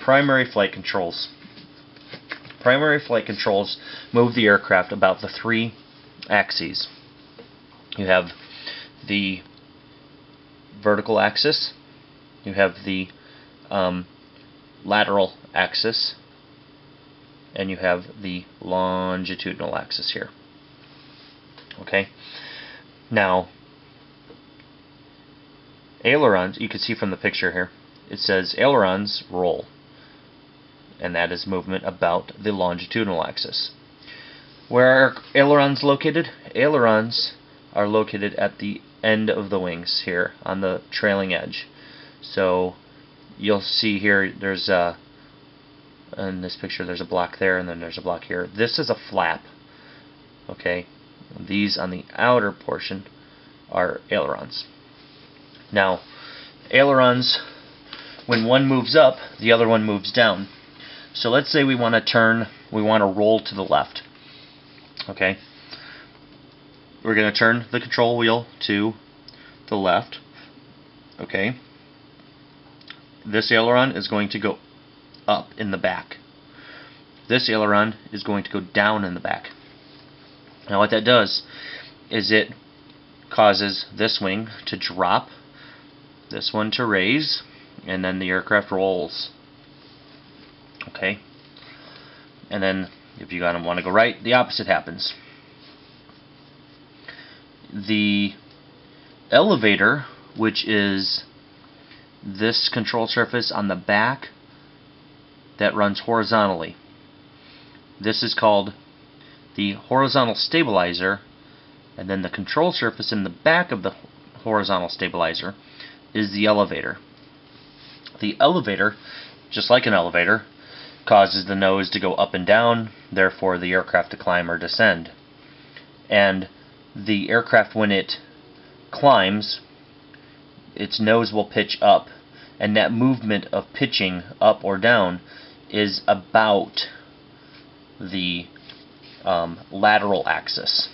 primary flight controls. Primary flight controls move the aircraft about the three axes. You have the vertical axis, you have the lateral axis, and you have the longitudinal axis here. Okay? Now, ailerons, you can see from the picture here, it says ailerons roll, and that is movement about the longitudinal axis. Where are ailerons located? Ailerons are located at the end of the wings here on the trailing edge. So you'll see here there's in this picture there's a block there, and then there's a block here. This is a flap. Okay, these on the outer portion are ailerons. Now, ailerons, when one moves up, the other one moves down. So let's say we want to turn, we want to roll to the left. Okay, we're going to turn the control wheel to the left. Okay, this aileron is going to go up in the back. This aileron is going to go down in the back. Now what that does is it causes this wing to drop, this one to raise, and then the aircraft rolls. Okay? And then if you want to go right, the opposite happens. The elevator, which is this control surface on the back that runs horizontally, this is called the horizontal stabilizer, and then the control surface in the back of the horizontal stabilizer is the elevator. The elevator, just like an elevator, causes the nose to go up and down, therefore the aircraft to climb or descend. And the aircraft, when it climbs, its nose will pitch up, and that movement of pitching up or down is about the lateral axis.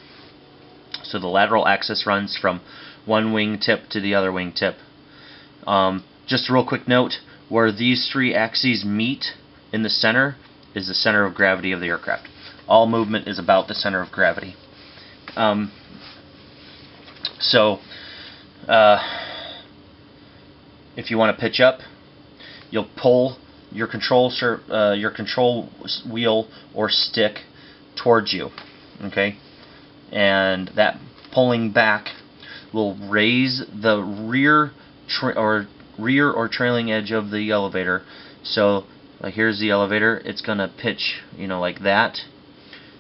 So the lateral axis runs from one wing tip to the other wing tip. Just a real quick note, where these three axes meet in the center is the center of gravity of the aircraft. All movement is about the center of gravity. If you want to pitch up, you'll pull your control wheel or stick towards you. Okay, and that pulling back will raise the rear or trailing edge of the elevator. So like here's the elevator, it's gonna pitch, like that.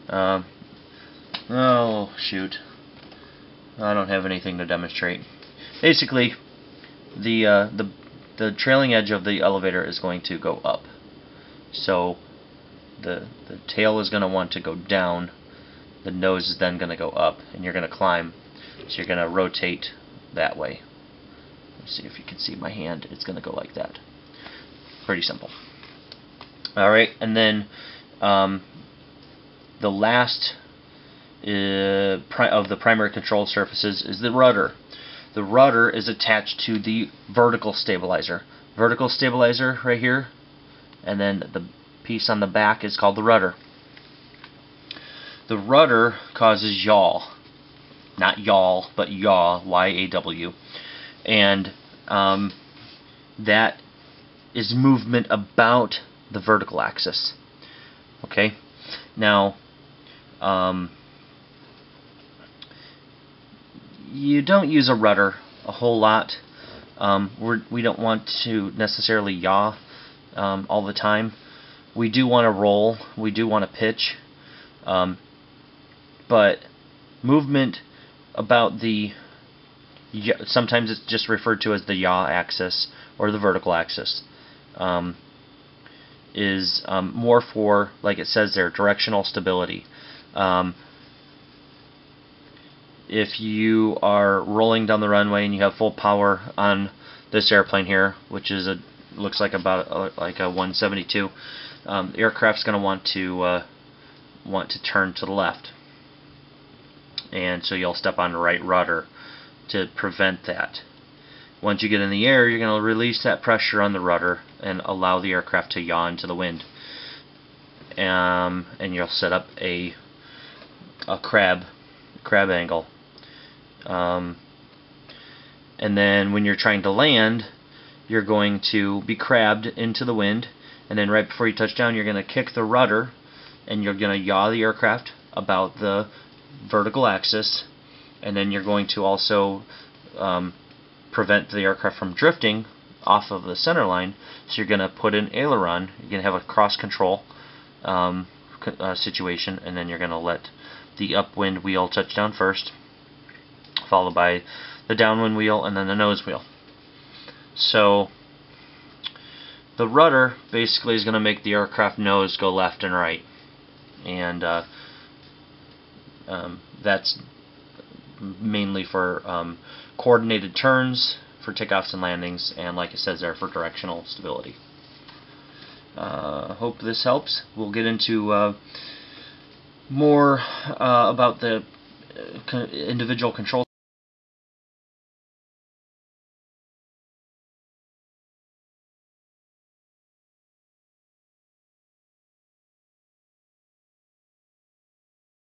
Oh shoot, I don't have anything to demonstrate. Basically, the trailing edge of the elevator is going to go up. So the tail is going to want to go down, the nose is then going to go up, and you're going to climb. So you're going to rotate that way. Let's see if you can see my hand. It's going to go like that. Pretty simple. Alright, and then the last of the primary control surfaces is the rudder. The rudder is attached to the vertical stabilizer. Vertical stabilizer right here, and then the piece on the back is called the rudder. The rudder causes yaw. Not yaw, but yaw, Y-A-W. And that is movement about the vertical axis. Okay? Now, you don't use a rudder a whole lot. We don't want to necessarily yaw all the time. We do want to roll, we do want to pitch, but movement about the, sometimes it's just referred to as the yaw axis or the vertical axis, is more for, like it says there, directional stability. If you are rolling down the runway and you have full power on this airplane here, which is looks like about like a 172, the aircraft's going to want to turn to the left, and so you'll step on the right rudder to prevent that. Once you get in the air, you're going to release that pressure on the rudder, and allow the aircraft to yaw into the wind. And you'll set up a crab angle. And then when you're trying to land, you're going to be crabbed into the wind, and then right before you touch down, you're going to kick the rudder, and you're going to yaw the aircraft about the vertical axis, and then you're going to also prevent the aircraft from drifting off of the centerline. So you're going to put an aileron. You're going to have a cross control situation, and then you're going to let the upwind wheel touch down first, followed by the downwind wheel, and then the nose wheel. So the rudder basically is going to make the aircraft nose go left and right, and that's mainly for coordinated turns, for takeoffs and landings, and like it says there, for directional stability. Hope this helps. We'll get into more about the individual control